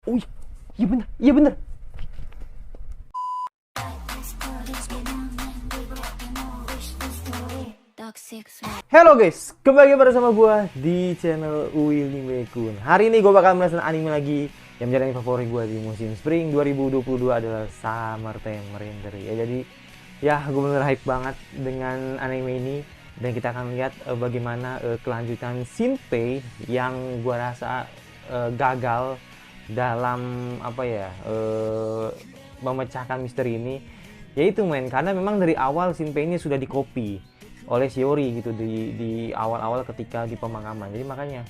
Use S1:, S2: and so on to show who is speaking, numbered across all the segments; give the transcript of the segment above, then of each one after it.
S1: Oh iya bener, iya bener. Halo guys, kembali bersama gue di channel Willy Mekun. Hari ini gue bakal merasakan anime lagi yang menjadi anime favorit gue di musim spring 2022 adalah Summer Time Render. Ya jadi ya gue bener hype banget dengan anime ini dan kita akan lihat bagaimana kelanjutan Shinpei yang gue rasa gagal dalam apa ya memecahkan misteri ini. Yaitu karena memang dari awal Shinpei ini sudah dikopi oleh Shiori gitu di awal-awal ketika di pemakaman. Jadi makanya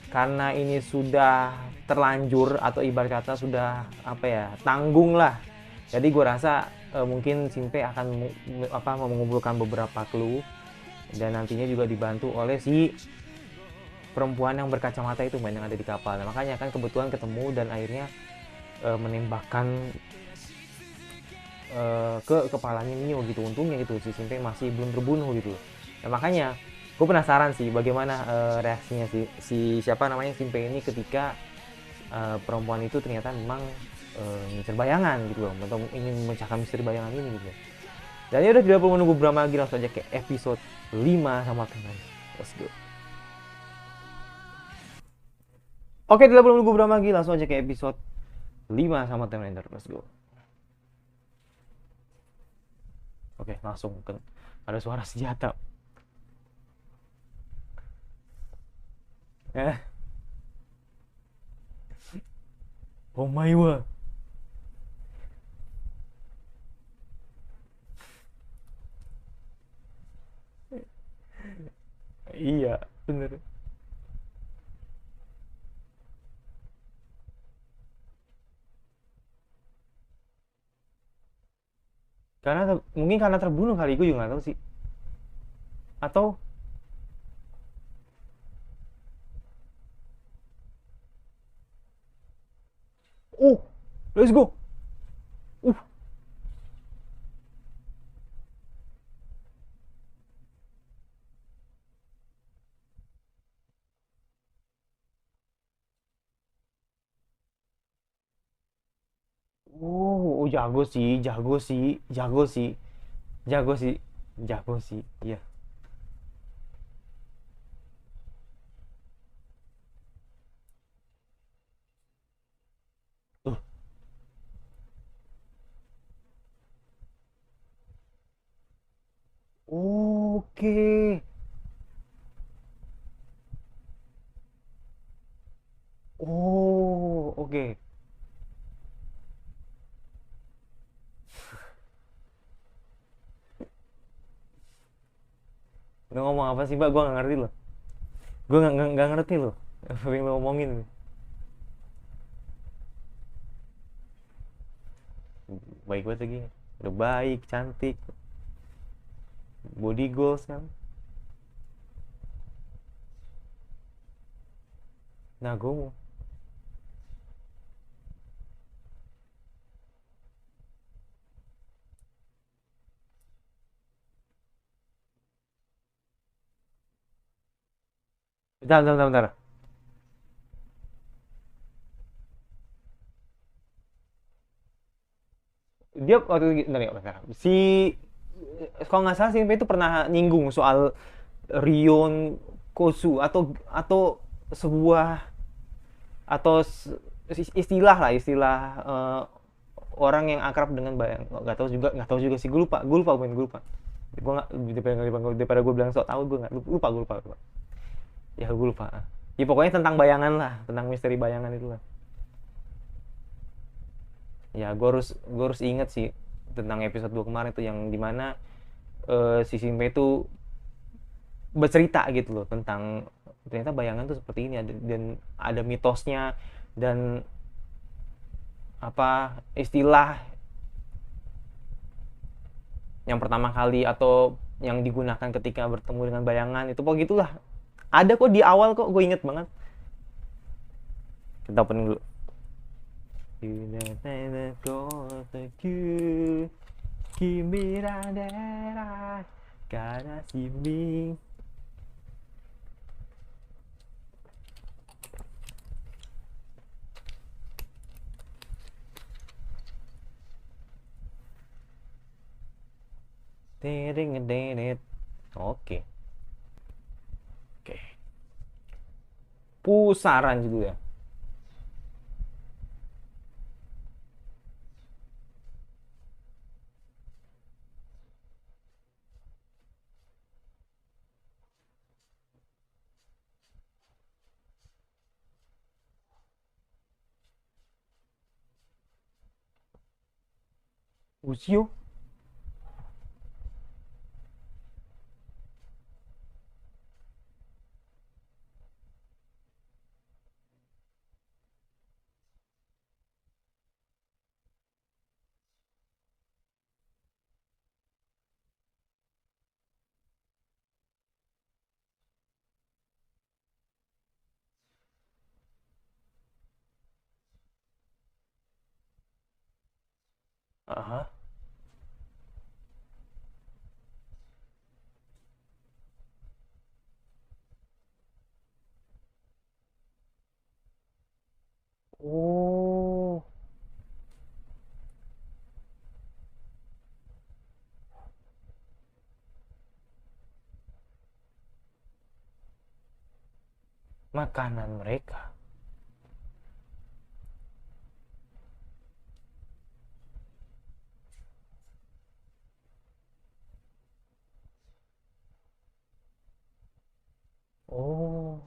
S1: karena ini sudah terlanjur atau ibarat kata sudah apa ya tanggung lah. Jadi gue rasa mungkin Shinpei akan mengumpulkan beberapa clue dan nantinya juga dibantu oleh si perempuan yang berkacamata itu yang ada di kapal. Nah, makanya kan kebetulan ketemu dan akhirnya menembakkan ke kepalanya Mio gitu. Untungnya gitu si Shinpei masih belum terbunuh gitu. Nah, makanya gue penasaran sih bagaimana reaksinya si siapa namanya Shinpei ini ketika perempuan itu ternyata memang ngincer bayangan gitu loh, atau ingin memecahkan misteri bayangan ini gitu. Dan ya udah tidak perlu menunggu berapa lagi, langsung aja ke episode 5 sama teman. Let's go. Oke, tidak perlu menunggu berapa lagi, langsung aja ke episode 5 sama teman. Let's go. Oke, langsung kan ada suara senjata. Oh my god. Iya, bener. Karena mungkin karena terbunuh kali, gue juga nggak tahu sih. Atau oh, let's go. Uh, jago sih, jago sih, jago sih, jago sih, jago sih, iya. Uh, oke. Oh, oke. Lu ngomong apa sih, Mbak? Gue nggak ngerti loh. Gue nggak ngerti loh. Apa yang lu ngomongin? Baik banget lagi. Udah baik, cantik, body goals kan. Nah, gue mau. Bentar, bentar, bentar, bentar. Dia waktu bentar, ya, bentar. Si kalau nggak salah sih itu pernah nyinggung soal Rion Kosu atau sebuah atau istilah lah istilah orang yang akrab dengan bayang, nggak tahu juga sih, gue lupa gue nggak daripada gue bilang sok tahu, gue nggak lupa ya, gue lupa. Ya pokoknya tentang bayangan lah, tentang misteri bayangan itu lah. Ya gue harus inget sih tentang episode 2 kemarin tuh yang dimana si Shinpei itu bercerita gitu loh tentang ternyata bayangan tuh seperti ini, dan ada mitosnya dan apa istilah yang pertama kali atau yang digunakan ketika bertemu dengan bayangan itu kok gitulah, ada kok di awal, kok gue inget banget. Kita opening dulu. Ding-ding-ding-ding. Oke. Oke. Pusaran juga. Ucio. Aha. Oh, makanan mereka. Oh.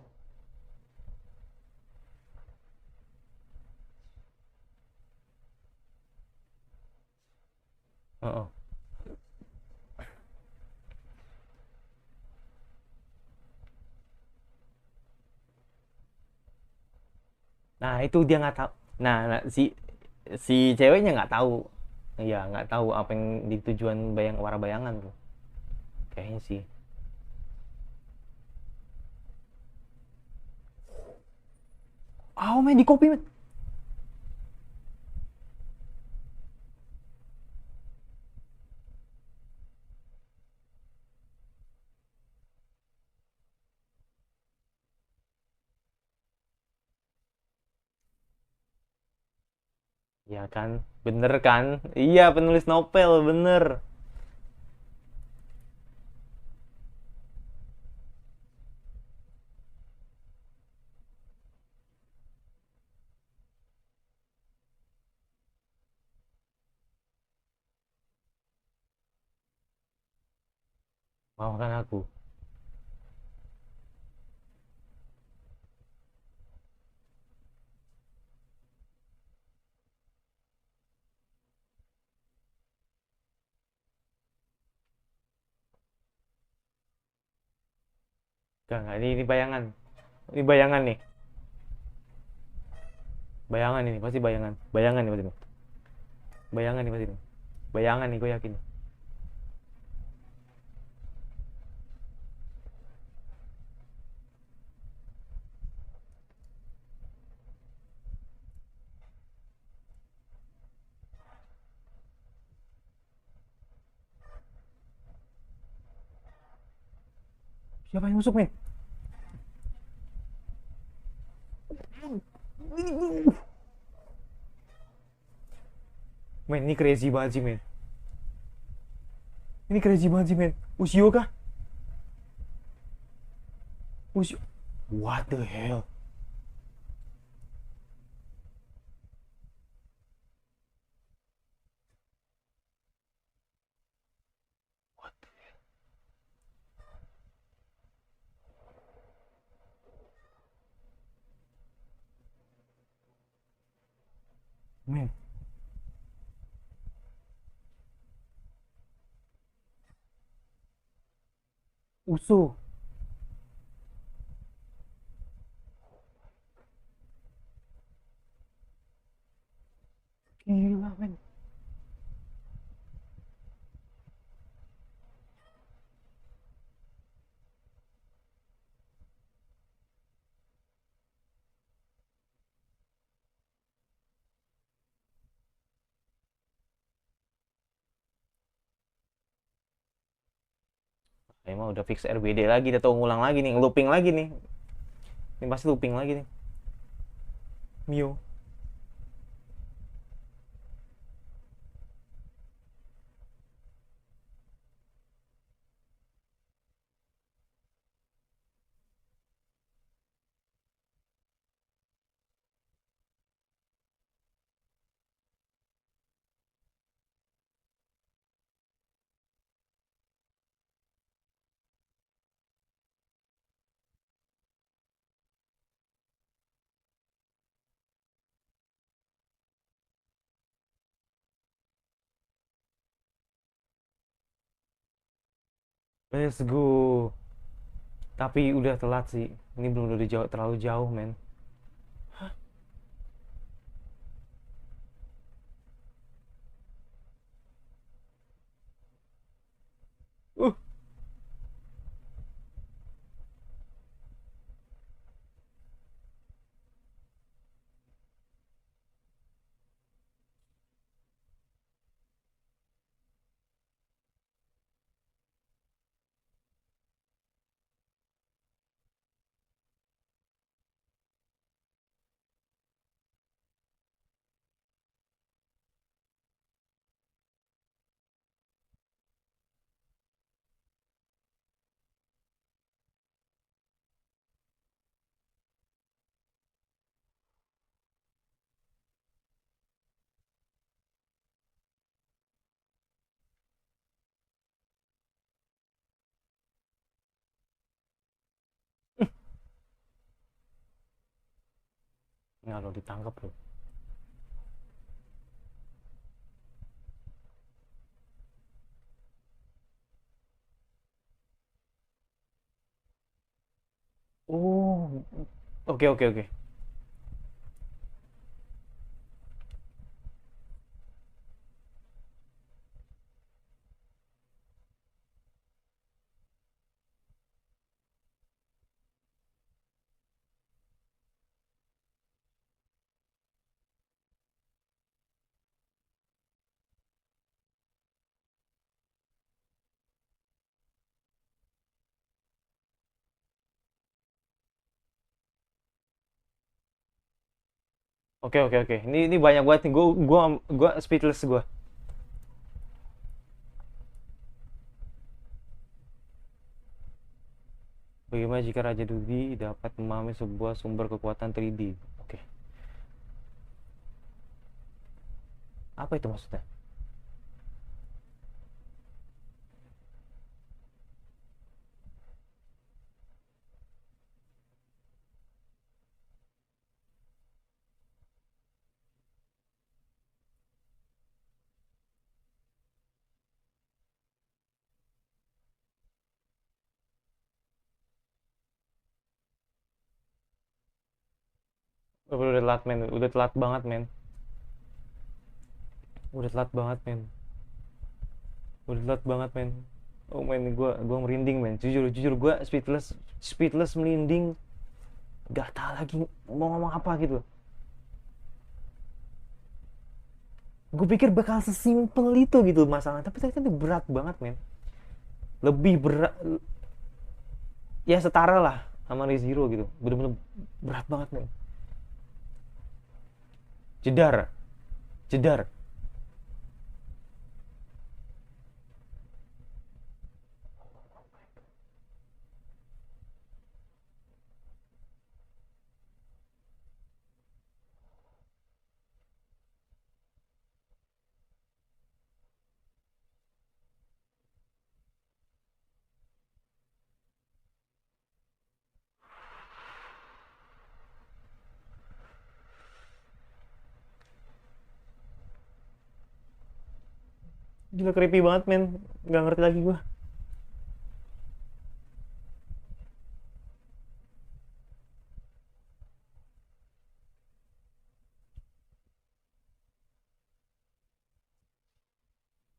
S1: Heeh. Nah, itu dia nggak tahu. Nah, si si ceweknya nggak tahu. Iya, nggak tahu apa yang di tujuan bayang warna bayangan tuh. Kayaknya sih. Oh, main di kopi, men. Iya kan? Bener kan? Iya, penulis novel, bener. Maafkan aku. Enggak, ini bayangan. Ini bayangan nih. Bayangan ini, pasti bayangan. Bayangan nih pasti. Bayangan nih pasti. Bayangan nih, gue yakin. Siapa yang nusuk, men? Men, ini crazy banget sih, men. Ini crazy banget sih, men. Ushio kah? Ushio. What the hell? What the... Men, Uso. Gila, men. Emang udah fix RBD lagi, atau ngulang lagi nih, looping lagi nih. Ini pasti looping lagi nih. Mio. Let's go. Tapi udah telat sih. Ini belum udah jauh, terlalu jauh, men. Uh, nggak lo ditangkap lo. Oh, oke oke oke. Oke oke oke. Ini banyak banget nih. Gua speechless gua. Bagaimana jika Raja Dudi dapat memahami sebuah sumber kekuatan 3D? Oke. Apa itu maksudnya? Udah telat men. Udah telat banget men. Udah telat banget men. Udah telat banget men. Oh men, gua merinding men. Jujur jujur gua speechless, speechless merinding. Gak tahu lagi mau ngomong apa gitu. Gue pikir bakal sesimpel itu gitu masalahnya, tapi ternyata itu berat banget men. Lebih berat, ya setara lah sama ReZero gitu. Bener-bener berat banget men. Jedar, jedar. Gila creepy banget men. Gak ngerti lagi gue.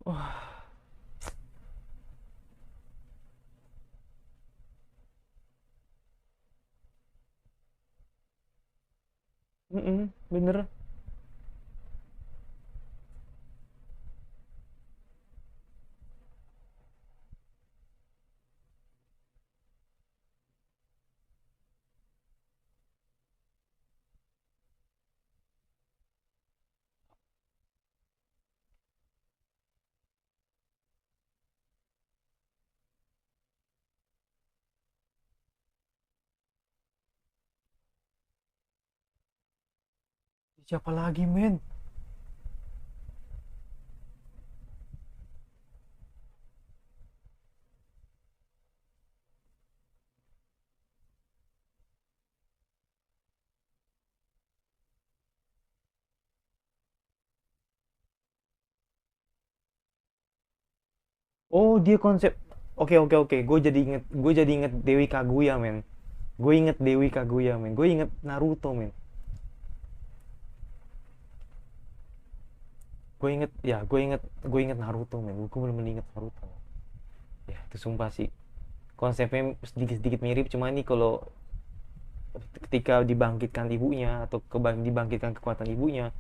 S1: Wah, bener. Siapa lagi men? Oh dia konsep. Oke oke oke, gue jadi inget Dewi Kaguya men. Gue inget Dewi Kaguya men. Gue inget Naruto men. Gue inget Naruto men. Gue bener-bener inget Naruto. Ya itu sumpah sih. Konsepnya sedikit-sedikit mirip, cuma ini kalau ketika dibangkitkan ibunya atau dibangkitkan kekuatan ibunya,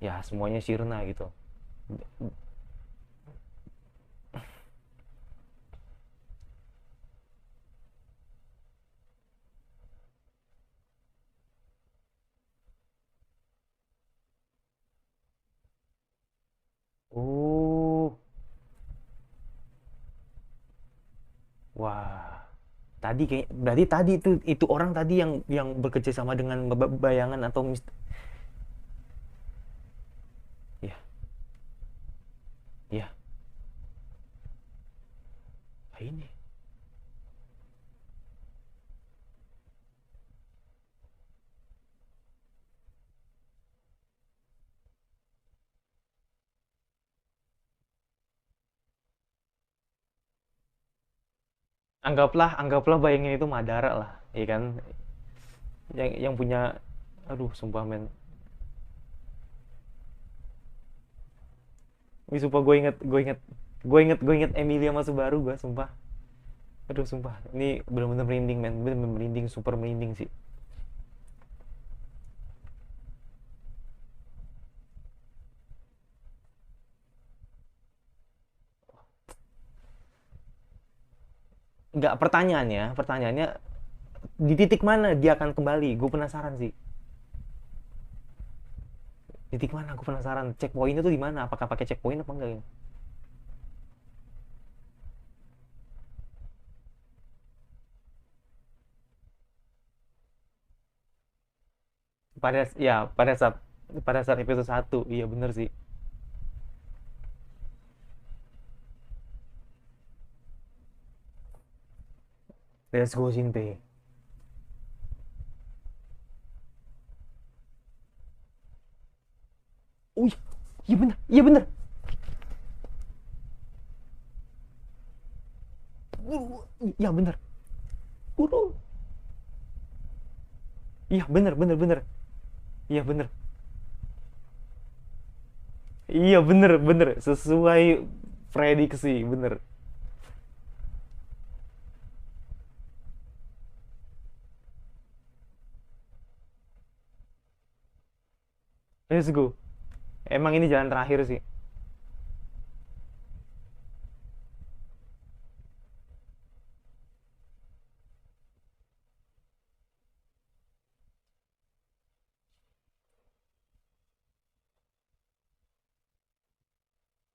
S1: ya semuanya sirna gitu. Oh, wah. Tadi kayak berarti tadi itu orang tadi yang bekerja sama dengan bayangan atau ya, ya, ini. Anggaplah bayangin itu Madara lah, ya kan? Yang punya, aduh sumpah men. Ini sumpah gue inget Emilia Mas baru gue sumpah. Aduh sumpah, ini bener-bener merinding men, bener-bener merinding, super merinding sih. Nggak, pertanyaannya di titik mana dia akan kembali? Gue penasaran sih. Titik mana? Gue penasaran. Checkpointnya tuh di mana? Apakah pakai checkpoint apa enggak ini? Pada saat episode satu, iya bener sih. Let's go Sinte. Oh iya, iya bener, iya bener. Iya bener. Guru. Iya bener bener bener. Iya bener. Iya bener bener. Sesuai prediksi bener. Let's go. Emang ini jalan terakhir sih.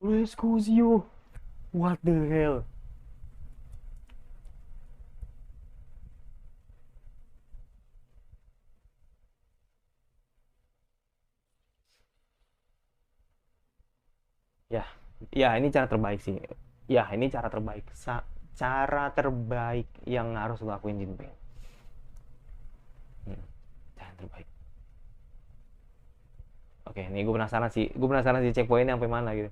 S1: Let's go Zio. What the hell? Ya, ya ini cara terbaik sih. Ya ini cara terbaik. Cara terbaik yang harus lo lakuin Jinpei. Hmm, cara terbaik. Oke, nih gue penasaran sih. Gue penasaran sih checkpointnya sampai mana gitu.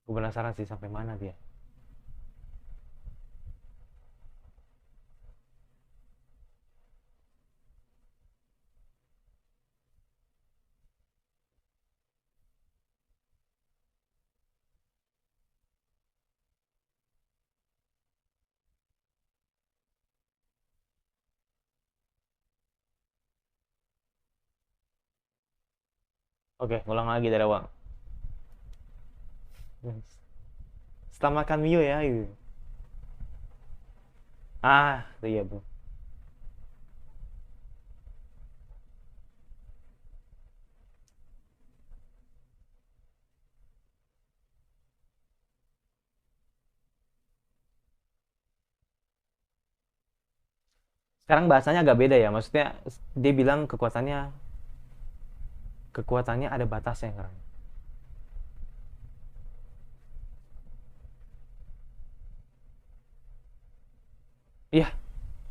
S1: Gue penasaran sih sampai mana dia. Oke, ngulang lagi dari awal. Setelah makan Mio ya gitu. Ah, iya bro. Sekarang bahasanya agak beda ya. Maksudnya dia bilang kekuatannya ada batasnya kan. Iya,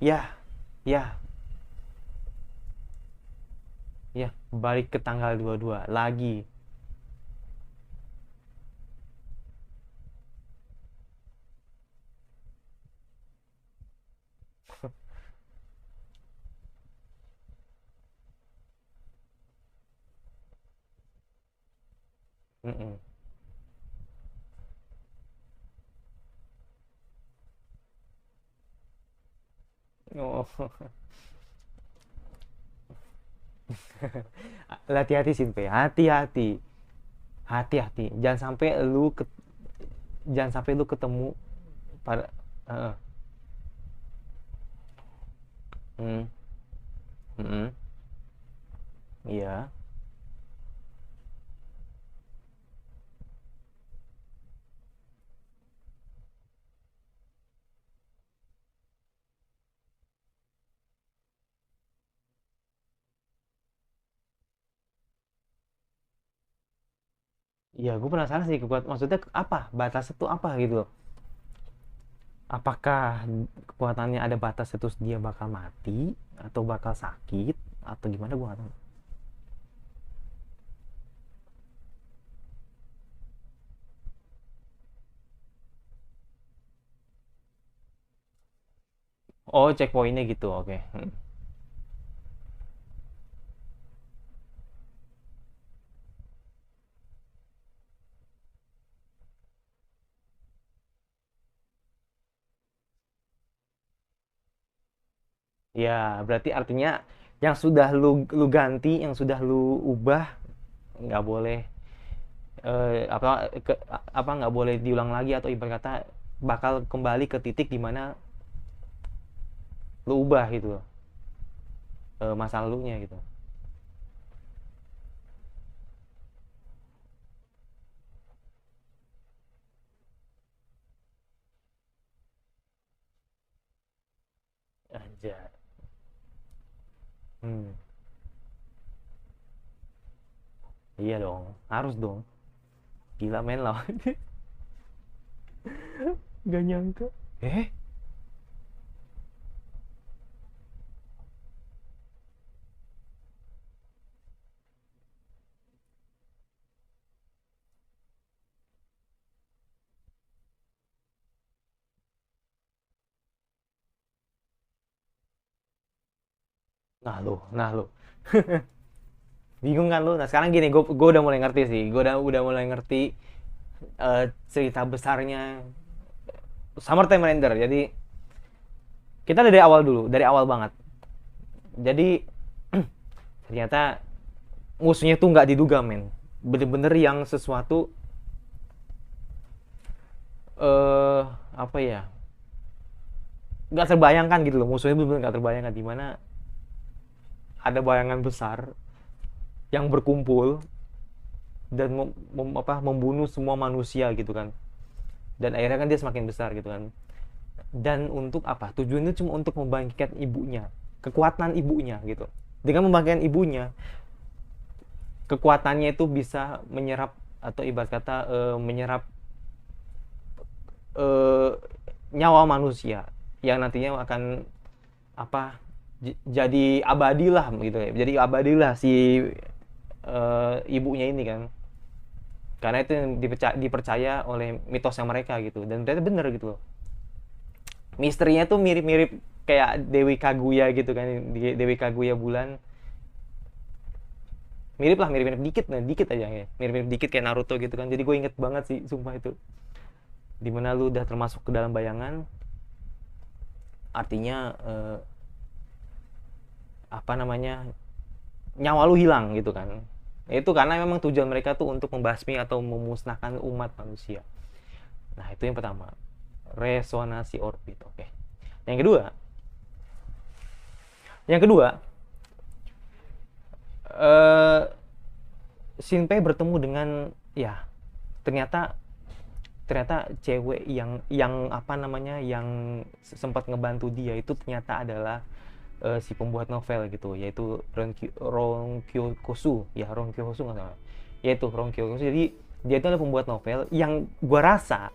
S1: iya, iya, iya, balik ke tanggal 22 lagi. Mm-mm. Oh. Hati-hati Simpe, hati-hati, hati-hati. Jangan sampai lu ketemu pada. Heeh. Hmm. Mm-mm. Iya. Iya, gue penasaran sih maksudnya apa batas itu apa gitu loh. Apakah kekuatannya ada batas terus dia bakal mati atau bakal sakit atau gimana gue nggak tahu. Oh, checkpointnya gitu, oke. Hmm. Ya, berarti artinya yang sudah lu ganti, yang sudah lu ubah nggak boleh apa apa nggak boleh diulang lagi atau ibarat kata bakal kembali ke titik di mana lu ubah gitu loh, masa lalunya gitu. Aja. Hmm. Iya dong, harus dong. Gila men lah. Gak nyangka. Eh? Nah lu. Bingung kan lu? Nah sekarang gini, gue udah mulai ngerti sih. Gue udah mulai ngerti cerita besarnya Summertime Render. Jadi kita dari awal dulu, dari awal banget. Jadi ternyata musuhnya tuh nggak diduga men. Bener-bener yang sesuatu apa ya? Nggak terbayangkan gitu loh. Musuhnya bener-bener nggak terbayangkan di mana ada bayangan besar yang berkumpul dan membunuh semua manusia gitu kan. Dan akhirnya kan dia semakin besar gitu kan. Dan untuk apa? Tujuannya cuma untuk membangkitkan ibunya, kekuatan ibunya gitu. Dengan membangkitkan ibunya, kekuatannya itu bisa menyerap atau ibarat kata menyerap eh, nyawa manusia yang nantinya akan apa jadi abadilah gitu ya. Jadi abadilah si ibunya ini kan. Karena itu yang dipercaya oleh mitosnya mereka gitu. Dan ternyata bener gitu loh. Misterinya tuh mirip-mirip kayak Dewi Kaguya gitu kan. Dewi Kaguya bulan mirip lah, mirip-mirip dikit, nah dikit aja ya, mirip-mirip dikit kayak Naruto gitu kan. Jadi gue inget banget sih sumpah itu, dimana lu udah termasuk ke dalam bayangan, artinya apa namanya, nyawa lu hilang gitu kan. Itu karena memang tujuan mereka tuh untuk membasmi atau memusnahkan umat manusia. Nah itu yang pertama, resonansi orbit. Oke, yang kedua, yang kedua eh Shinpei bertemu dengan, ya ternyata ternyata cewek yang apa namanya, yang sempat ngebantu dia itu ternyata adalah si pembuat novel gitu, yaitu Ronkyo Kosu, ya Ronkyo Kosu nggak salah, yaitu Ronkyo Kosu. Jadi dia itu adalah pembuat novel yang gua rasa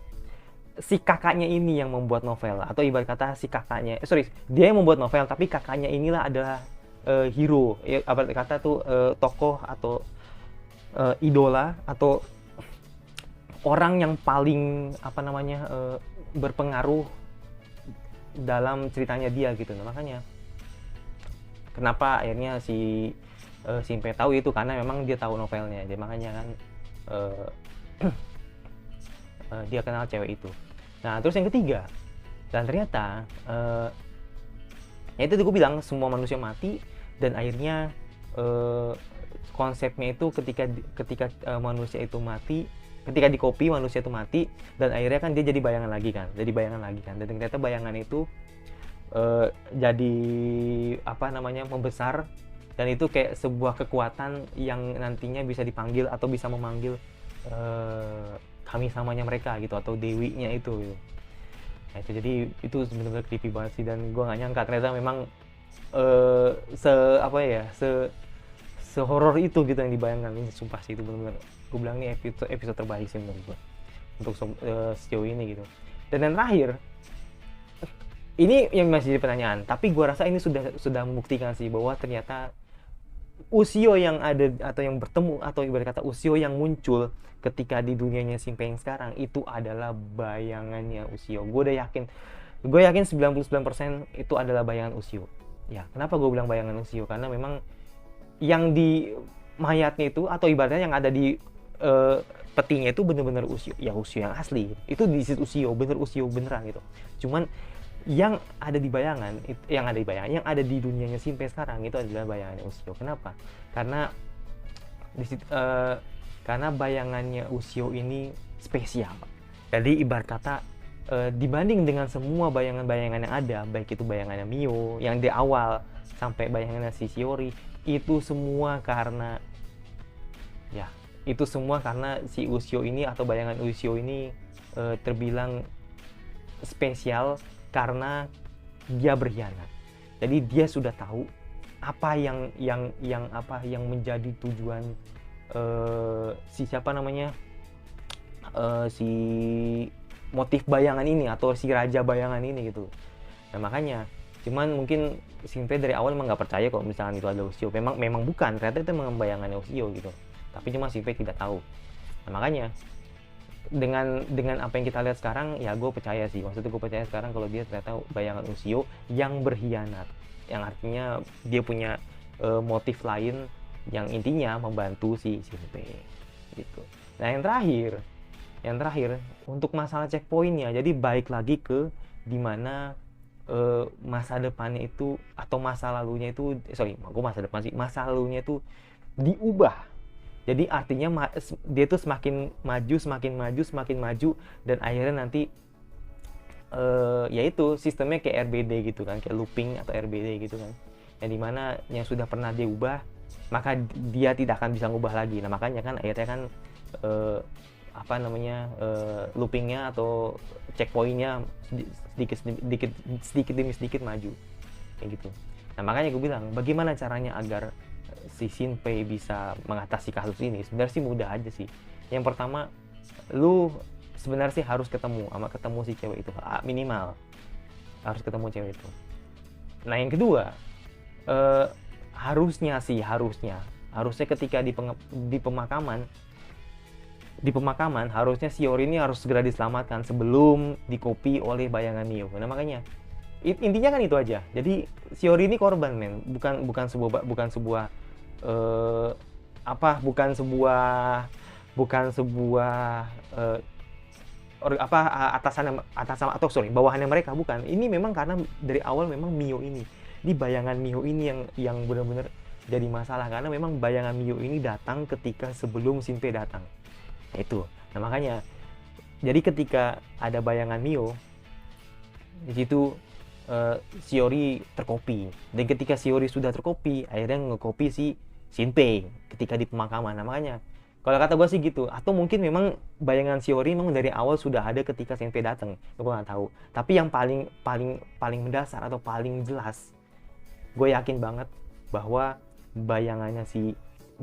S1: si kakaknya ini yang membuat novel, atau ibarat kata si kakaknya, dia yang membuat novel tapi kakaknya inilah adalah hero, ya, ibarat kata tuh tokoh atau idola atau orang yang paling apa namanya berpengaruh dalam ceritanya dia gitu. Nah, makanya kenapa akhirnya si Shinpei tahu itu, karena memang dia tahu novelnya. Jadi makanya kan dia kenal cewek itu. Nah, terus yang ketiga, dan ternyata ya itu gue bilang semua manusia mati, dan akhirnya konsepnya itu ketika manusia itu mati, ketika di copy manusia itu mati, dan akhirnya kan dia jadi bayangan lagi kan, dan ternyata bayangan itu jadi apa namanya membesar, dan itu kayak sebuah kekuatan yang nantinya bisa dipanggil atau bisa memanggil kami samanya mereka gitu, atau dewinya itu gitu. Nah, itu jadi itu benar-benar creepy banget sih, dan gue nggak nyangka ternyata memang sehoror itu gitu yang dibayangkan. Ini sumpah sih, itu benar-benar gue bilang ini episode terbaik sih menurut gue untuk sejauh ini gitu. Dan yang terakhir, ini yang masih jadi pertanyaan, tapi gue rasa ini sudah membuktikan sih bahwa ternyata Ushio yang ada atau yang bertemu, atau ibarat kata Ushio yang muncul ketika di dunianya Shinpei yang sekarang itu adalah bayangannya Ushio. Gue yakin 99% itu adalah bayangan Ushio. Ya, kenapa gue bilang bayangan Ushio? Karena memang yang di mayatnya itu, atau ibaratnya yang ada di petinya itu bener-bener Ushio, ya Ushio yang asli. Itu di situ Ushio, Ushio beneran gitu. Cuman yang ada di bayangan, yang ada di dunianya Shinpei sekarang itu adalah bayangannya Ushio. Kenapa? Karena di situ, karena bayangannya Ushio ini spesial. Jadi ibarat kata dibanding dengan semua bayangan-bayangan yang ada, baik itu bayangannya Mio yang di awal sampai bayangannya si Shiori, itu semua karena si Ushio ini atau bayangan Ushio ini terbilang spesial karena dia berkhianat. Jadi dia sudah tahu apa yang menjadi tujuan si motif bayangan ini atau si raja bayangan ini gitu. Nah, makanya cuman mungkin Shinpei dari awal emang nggak percaya kalau misalnya itu ada Ushio. Memang bukan, ternyata itu memang bayangannya Ushio gitu. Tapi cuma Shinpei tidak tahu. Nah, makanya dengan apa yang kita lihat sekarang, ya gue percaya sih, maksudnya gue percaya sekarang kalau dia ternyata bayangan Ushio yang berkhianat, yang artinya dia punya motif lain yang intinya membantu si Shinpei gitu. Nah, yang terakhir untuk masalah checkpointnya, jadi balik lagi ke dimana masa depannya itu atau masa lalunya itu masa lalunya itu diubah. Jadi artinya dia tuh semakin maju, dan akhirnya nanti yaitu sistemnya kayak RBD gitu kan, kayak looping atau RBD gitu kan, yang dimana yang sudah pernah dia ubah maka dia tidak akan bisa ngubah lagi. Nah, makanya kan akhirnya kan loopingnya atau checkpointnya sedikit demi sedikit maju kayak gitu. Nah, makanya gue bilang bagaimana caranya agar si Shinpei bisa mengatasi kasus ini. Sebenarnya sih mudah aja sih. Yang pertama, lu sebenarnya sih harus ketemu si cewek itu, minimal harus ketemu cewek itu. Nah, yang kedua, harusnya ketika di pemakaman harusnya Shiori ini harus segera diselamatkan sebelum dikopi oleh bayangan Mio. Nah, makanya intinya kan itu aja. Jadi Shiori ini korban, men. Bukan sebuah bawahannya mereka, bukan. Ini memang karena dari awal memang Mio ini, bayangan Mio ini yang benar-benar jadi masalah, karena memang bayangan Mio ini datang ketika sebelum Shinpei datang. Itu. Nah, makanya jadi ketika ada bayangan Mio di situ, Shiori terkopi, dan ketika Shiori sudah terkopi akhirnya ngekopi si Shinpei ketika di pemakaman. Nah, makanya kalau kata gue sih gitu, atau mungkin memang bayangan Shiori memang dari awal sudah ada ketika Shinpei datang, gue nggak tahu. Tapi yang paling mendasar atau paling jelas, gue yakin banget bahwa bayangannya si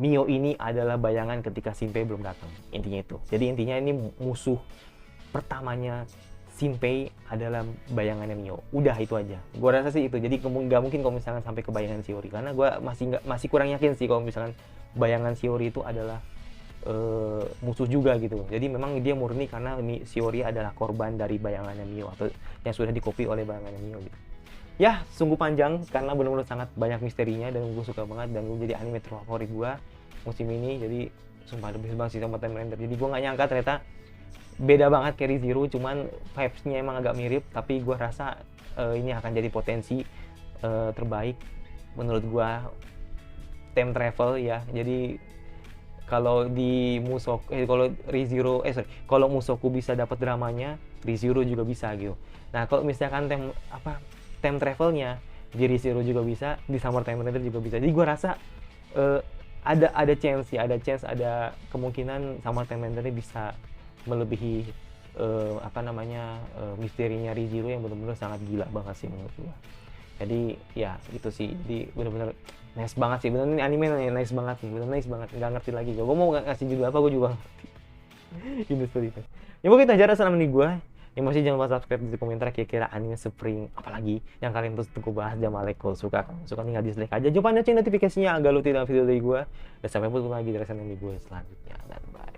S1: Mio ini adalah bayangan ketika Shinpei belum datang. Intinya itu. Jadi intinya ini musuh pertamanya Shinpei adalah bayangannya Mio. Udah itu aja. Gue rasa sih itu. Jadi nggak mungkin kalau misalkan sampai ke bayangan Shiori, karena gue masih kurang yakin sih kalau misalkan bayangan Shiori itu adalah musuh juga gitu. Jadi memang dia murni karena Shiori adalah korban dari bayangannya Mio atau yang sudah dikopi oleh bayangannya Mio gitu. Ya, sungguh panjang karena benar-benar sangat banyak misterinya dan gue suka banget dan gue jadi anime terfavorit gue musim ini. Jadi sumpah lebih banget sih sama Time Render. Jadi gue nggak nyangka ternyata beda banget kayak ReZero, cuman vibes-nya emang agak mirip, tapi gue rasa ini akan jadi potensi terbaik menurut gue time travel ya. Jadi kalau di kalau ReZero kalau Musoku bisa dapat dramanya, ReZero juga bisa gitu. Nah, kalau misalkan time travelnya di ReZero juga bisa, di Summer Time Render juga bisa. Jadi gue rasa ada chance ya, ada kemungkinan Summer Time Render bisa melebihi misterinya ReZero yang benar-benar sangat gila banget sih menurut gue. Jadi ya itu sih, jadi benar-benar nice banget sih, benar ini anime nice banget sih, benar nice banget, nggak ngerti lagi gue mau ngasih judul apa, gue juga ngerti. Ini seperti itu ya. Mungkin itu aja rasa nih gue. Yang masih jangan lupa subscribe di komentar kira-kira anime Spring apalagi yang kalian terus tunggu bahas. Jamalek kalau suka tinggal dislike aja, coba nyalain notifikasinya agar lu tidak video dari gue. Dan sampai ketemu lagi di resensi gue selanjutnya, dan bye.